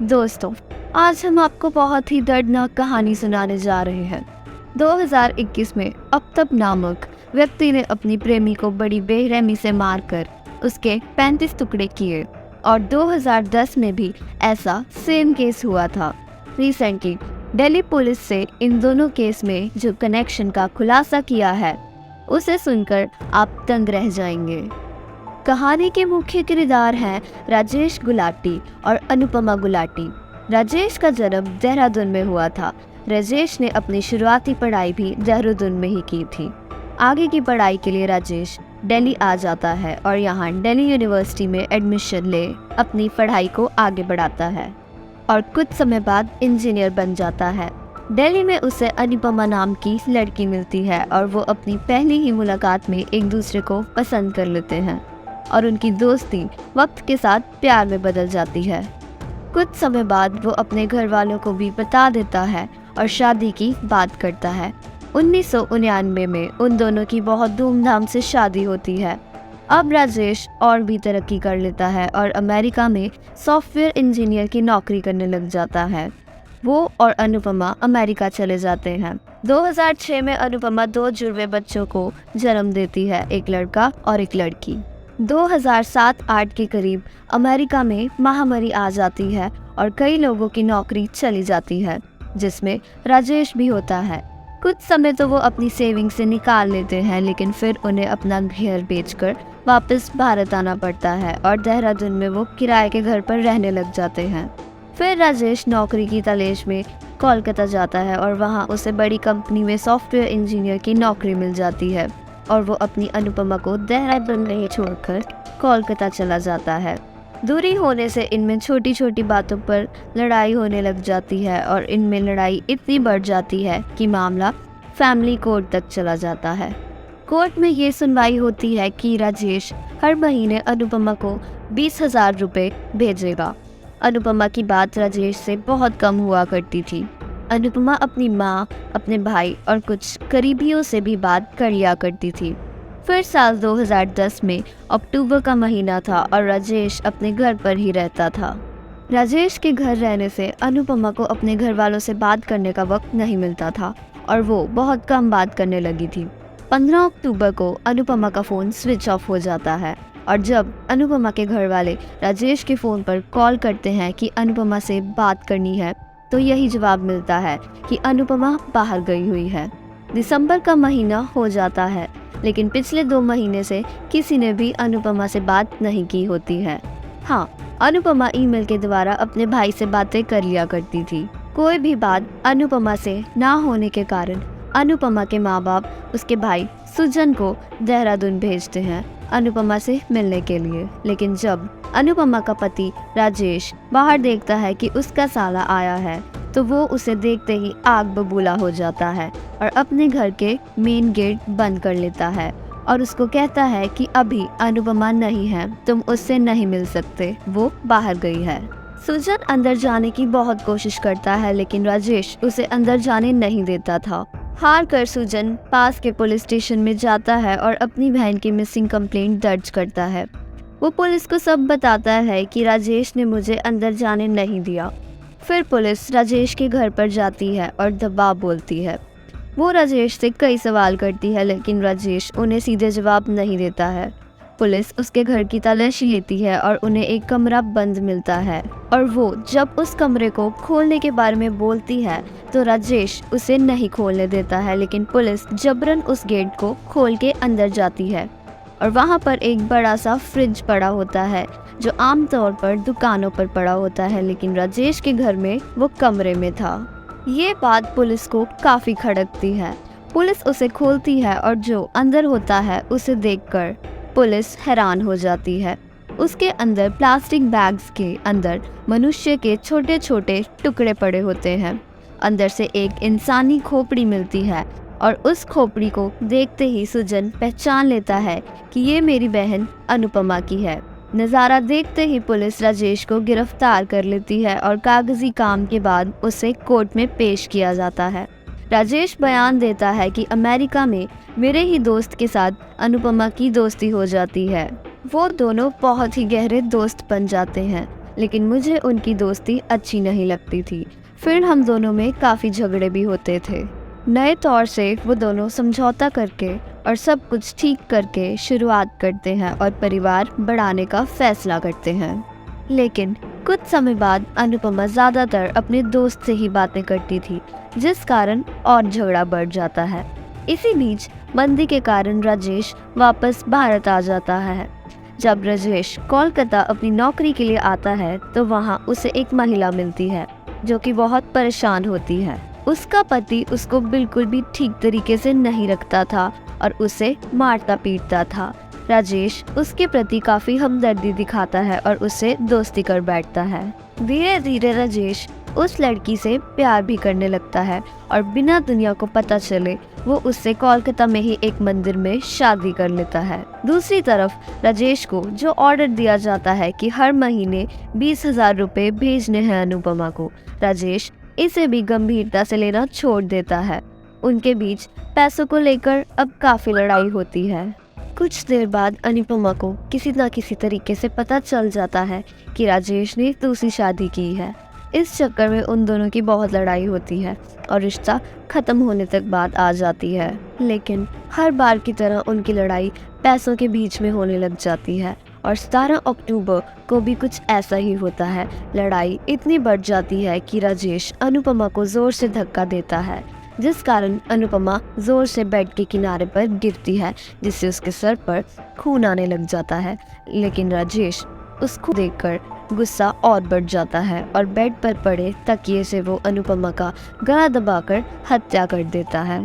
दोस्तों, आज हम आपको बहुत ही दर्दनाक कहानी सुनाने जा रहे हैं। 2021 में अफ्ताब नामक व्यक्ति ने अपनी प्रेमी को बड़ी बेरहमी से मारकर उसके 35 टुकड़े किए और 2010 में भी ऐसा सेम केस हुआ था। रिसेंटली दिल्ली पुलिस से इन दोनों केस में जो कनेक्शन का खुलासा किया है, उसे सुनकर आप दंग रह जाएंगे। कहानी के मुख्य किरदार हैं राजेश गुलाटी और अनुपमा गुलाटी। राजेश का जन्म देहरादून में हुआ था। राजेश ने अपनी शुरुआती पढ़ाई भी देहरादून में ही की थी। आगे की पढ़ाई के लिए राजेश दिल्ली आ जाता है और यहाँ दिल्ली यूनिवर्सिटी में एडमिशन ले अपनी पढ़ाई को आगे बढ़ाता है और कुछ समय बाद इंजीनियर बन जाता है। दिल्ली में उसे अनुपमा नाम की लड़की मिलती है और वो अपनी पहली ही मुलाकात में एक दूसरे को पसंद कर लेते हैं और उनकी दोस्ती वक्त के साथ प्यार में बदल जाती है। कुछ समय बाद वो अपने घर वालों को भी बता देता है और शादी की बात करता है। 1999 में उन दोनों की बहुत धूमधाम से शादी होती है। अब राजेश और भी तरक्की कर लेता है और अमेरिका में सॉफ्टवेयर इंजीनियर की नौकरी करने लग जाता है। वो और अनुपमा अमेरिका चले जाते हैं। 2006 में अनुपमा 2 जुड़वे बच्चों को जन्म देती है, एक लड़का और एक लड़की। 2007-8 के करीब अमेरिका में महामारी आ जाती है और कई लोगों की नौकरी चली जाती है, जिसमें राजेश भी होता है। कुछ समय तो वो अपनी सेविंग से निकाल लेते हैं, लेकिन फिर उन्हें अपना घर बेचकर वापस भारत आना पड़ता है और देहरादून में वो किराए के घर पर रहने लग जाते हैं। फिर राजेश नौकरी की तलाश में कोलकाता जाता है और वहाँ उसे बड़ी कंपनी में सॉफ्टवेयर इंजीनियर की नौकरी मिल जाती है और वो अपनी अनुपमा को देहरादून में छोड़कर कोलकाता चला जाता है। दूरी होने से इनमें छोटी छोटी बातों पर लड़ाई होने लग जाती है और इनमें लड़ाई इतनी बढ़ जाती है कि मामला फैमिली कोर्ट तक चला जाता है। कोर्ट में ये सुनवाई होती है कि राजेश हर महीने अनुपमा को 20,000 रुपये भेजेगा। अनुपमा की बात राजेश से बहुत कम हुआ करती थी। अनुपमा अपनी माँ, अपने भाई और कुछ करीबियों से भी बात कर लिया करती थी। फिर साल 2010 में अक्टूबर का महीना था और राजेश अपने घर पर ही रहता था। राजेश के घर रहने से अनुपमा को अपने घर वालों से बात करने का वक्त नहीं मिलता था और वो बहुत कम बात करने लगी थी। 15 अक्टूबर को अनुपमा का फ़ोन स्विच ऑफ हो जाता है और जब अनुपमा के घर वाले राजेश के फ़ोन पर कॉल करते हैं कि अनुपमा से बात करनी है, तो यही जवाब मिलता है कि अनुपमा बाहर गई हुई है। दिसंबर का महीना हो जाता है, लेकिन पिछले 2 महीने से किसी ने भी अनुपमा से बात नहीं की होती है। हाँ, अनुपमा ईमेल के द्वारा अपने भाई से बातें कर लिया करती थी। कोई भी बात अनुपमा से ना होने के कारण अनुपमा के माँ बाप उसके भाई सुजन को देहरादून भेजते हैं अनुपमा से मिलने के लिए। लेकिन जब अनुपमा का पति राजेश बाहर देखता है कि उसका साला आया है, तो वो उसे देखते ही आग बबूला हो जाता है और अपने घर के मेन गेट बंद कर लेता है और उसको कहता है कि अभी अनुपमा नहीं है, तुम उससे नहीं मिल सकते, वो बाहर गई है। सुजन अंदर जाने की बहुत कोशिश करता है, लेकिन राजेश उसे अंदर जाने नहीं देता था। हार कर सुजन पास के पुलिस स्टेशन में जाता है और अपनी बहन की मिसिंग कंप्लेंट दर्ज करता है। वो पुलिस को सब बताता है कि राजेश ने मुझे अंदर जाने नहीं दिया। फिर पुलिस राजेश के घर पर जाती है और दबाव बोलती है। वो राजेश से कई सवाल करती है, लेकिन राजेश उन्हें सीधे जवाब नहीं देता है। पुलिस उसके घर की तलाशी लेती है और उन्हें एक कमरा बंद मिलता है और वो जब उस कमरे को खोलने के बारे में बोलती है तो राजेश उसे नहीं खोलने देता है, लेकिन पुलिस जबरन उस गेट को खोल के अंदर जाती है और वहाँ पर एक बड़ा सा फ्रिज पड़ा होता है जो आमतौर पर दुकानों पर पड़ा होता है, लेकिन राजेश के घर में वो कमरे में था। ये बात पुलिस को काफ़ी खटकती है। पुलिस उसे खोलती है और जो अंदर होता है उसे देखकर पुलिस हैरान हो जाती है। उसके अंदर प्लास्टिक बैग्स के अंदर मनुष्य के छोटे छोटे टुकड़े पड़े होते हैं। अंदर से एक इंसानी खोपड़ी मिलती है और उस खोपड़ी को देखते ही सुजन पहचान लेता है कि ये मेरी बहन अनुपमा की है। नज़ारा देखते ही पुलिस राजेश को गिरफ्तार कर लेती है और कागजी काम के बाद उसे कोर्ट में पेश किया जाता है। राजेश बयान देता है कि अमेरिका में मेरे ही दोस्त के साथ अनुपमा की दोस्ती हो जाती है। वो दोनों बहुत ही गहरे दोस्त बन जाते हैं, लेकिन मुझे उनकी दोस्ती अच्छी नहीं लगती थी। फिर हम दोनों में काफ़ी झगड़े भी होते थे। नए तौर से वो दोनों समझौता करके और सब कुछ ठीक करके शुरुआत करते हैं और परिवार बढ़ाने का फैसला करते हैं। लेकिन कुछ समय बाद अनुपमा ज़्यादातर अपने दोस्त से ही बातें करती थी, जिस कारण और झगड़ा बढ़ जाता है। इसी बीच मंदी के कारण राजेश वापस भारत आ जाता है। जब राजेश कोलकाता अपनी नौकरी के लिए आता है तो वहाँ उसे एक महिला मिलती है जो कि बहुत परेशान होती है। उसका पति उसको बिल्कुल भी ठीक तरीके से नहीं रखता था और उसे मारता पीटता था। राजेश उसके प्रति काफी हमदर्दी दिखाता है और उससे दोस्ती कर बैठता है। धीरे धीरे राजेश उस लड़की से प्यार भी करने लगता है और बिना दुनिया को पता चले वो उससे कोलकाता में ही एक मंदिर में शादी कर लेता है। दूसरी तरफ राजेश को जो ऑर्डर दिया जाता है कि हर महीने 20,000 रुपए भेजने हैं अनुपमा को, राजेश इसे भी गंभीरता से लेना छोड़ देता है। उनके बीच पैसों को लेकर अब काफी लड़ाई होती है। कुछ देर बाद अनुपमा को किसी न किसी तरीके से पता चल जाता है कि राजेश ने दूसरी शादी की है। इस चक्कर में उन दोनों की बहुत लड़ाई होती है और रिश्ता खत्म होने तक बात आ जाती है। लेकिन हर बार की तरह उनकी लड़ाई पैसों के बीच में होने लग जाती है और 17 अक्टूबर को भी कुछ ऐसा ही होता है। लड़ाई इतनी बढ़ जाती है कि राजेश अनुपमा को जोर से धक्का देता है, जिस कारण अनुपमा जोर से बेड के किनारे पर गिरती है, जिससे उसके सर पर खून आने लग जाता है। लेकिन राजेश उसको देखकर गुस्सा और बढ़ जाता है और बेड पर पड़े तकिए से वो अनुपमा का गला दबाकर हत्या कर देता है।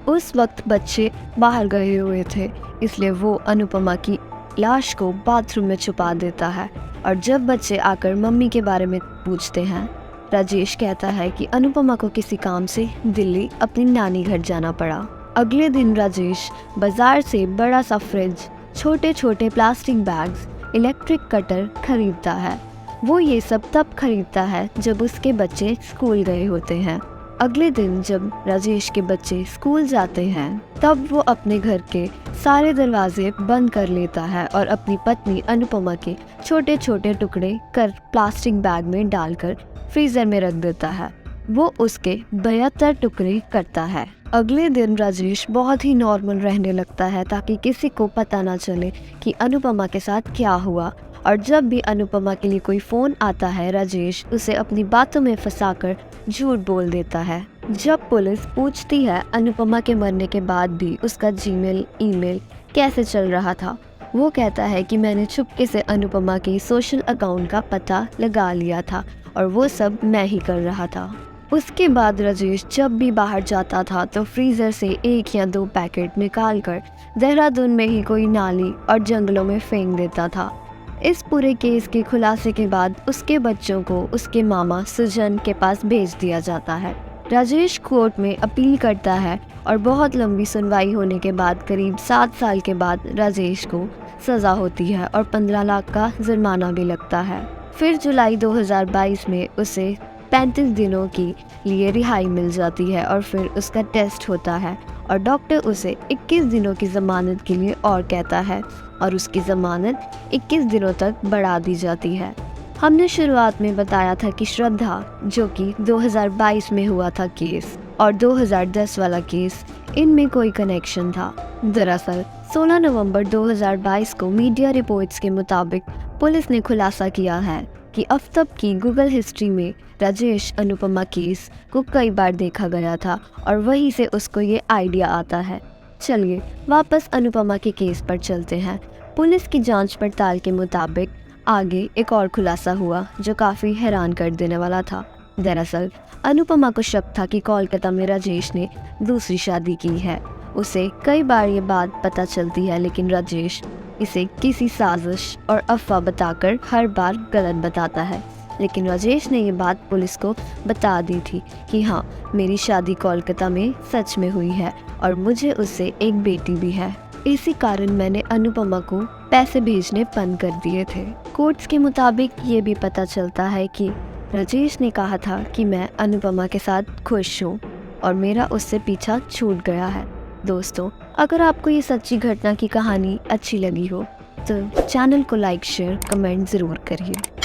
उस वक्त बच्चे बाहर गए हुए थे, इसलिए वो अनुपमा की लाश को बाथरूम में छुपा देता है और जब बच्चे आकर मम्मी के बारे में पूछते हैं, राजेश कहता है कि अनुपमा को किसी काम से दिल्ली अपनी नानी घर जाना पड़ा। अगले दिन राजेश बाजार से बड़ा सा फ्रिज, छोटे छोटे प्लास्टिक बैग्स, इलेक्ट्रिक कटर खरीदता है। वो ये सब तब खरीदता है जब उसके बच्चे स्कूल गए होते हैं। अगले दिन जब राजेश के बच्चे स्कूल जाते हैं तब वो अपने घर के सारे दरवाजे बंद कर लेता है और अपनी पत्नी अनुपमा के छोटे छोटे टुकड़े कर प्लास्टिक बैग में डालकर फ्रीजर में रख देता है। वो उसके 72 टुकड़े करता है। अगले दिन राजेश बहुत ही नॉर्मल रहने लगता है ताकि किसी को पता ना चले कि अनुपमा के साथ क्या हुआ। और जब भी अनुपमा के लिए कोई फ़ोन आता है, राजेश उसे अपनी बातों में फंसाकर झूठ बोल देता है। जब पुलिस पूछती है अनुपमा के मरने के बाद भी उसका जीमेल, ईमेल कैसे चल रहा था, वो कहता है कि मैंने चुपके से अनुपमा के सोशल अकाउंट का पता लगा लिया था और वो सब मैं ही कर रहा था। उसके बाद राजेश जब भी बाहर जाता था तो फ्रीज़र से 1 या 2 पैकेट निकाल कर देहरादून में ही कोई नाली और जंगलों में फेंक देता था। इस पूरे केस के खुलासे के बाद उसके बच्चों को उसके मामा सुजन के पास भेज दिया जाता है। राजेश कोर्ट में अपील करता है और बहुत लंबी सुनवाई होने के बाद करीब 7 साल के बाद राजेश को सज़ा होती है और 15 लाख का जुर्माना भी लगता है। फिर जुलाई 2022 में उसे 35 दिनों के लिए रिहाई मिल जाती है और फिर उसका टेस्ट होता है और डॉक्टर उसे 21 दिनों की ज़मानत के लिए और कहता है और उसकी ज़मानत 21 दिनों तक बढ़ा दी जाती है। हमने शुरुआत में बताया था कि श्रद्धा, जो कि 2022 में हुआ था केस, और 2010 वाला केस, इनमें कोई कनेक्शन था। दरअसल 16 नवंबर 2022 को मीडिया रिपोर्ट्स के मुताबिक पुलिस ने खुलासा किया है कि अब तक की गूगल हिस्ट्री में राजेश अनुपमा केस को कई बार देखा गया था और वहीं से उसको ये आइडिया आता है। चलिए वापस अनुपमा के केस पर चलते हैं। पुलिस की जांच पड़ताल के मुताबिक आगे एक और खुलासा हुआ जो काफ़ी हैरान कर देने वाला था। दरअसल अनुपमा को शक था कि कोलकाता में राजेश ने दूसरी शादी की है। उसे कई बार ये बात पता चलती है, लेकिन राजेश इसे किसी साजिश और अफवाह बताकर हर बार गलत बताता है। लेकिन राजेश ने ये बात पुलिस को बता दी थी कि हाँ, मेरी शादी कोलकाता में सच में हुई है और मुझे उससे एक बेटी भी है। इसी कारण मैंने अनुपमा को पैसे भेजने बंद कर दिए थे। कोर्ट्स के मुताबिक ये भी पता चलता है कि राजेश ने कहा था कि मैं अनुपमा के साथ खुश हूँ और मेरा उससे पीछा छूट गया है। दोस्तों, अगर आपको ये सच्ची घटना की कहानी अच्छी लगी हो तो चैनल को लाइक, शेयर, कमेंट ज़रूर करिए।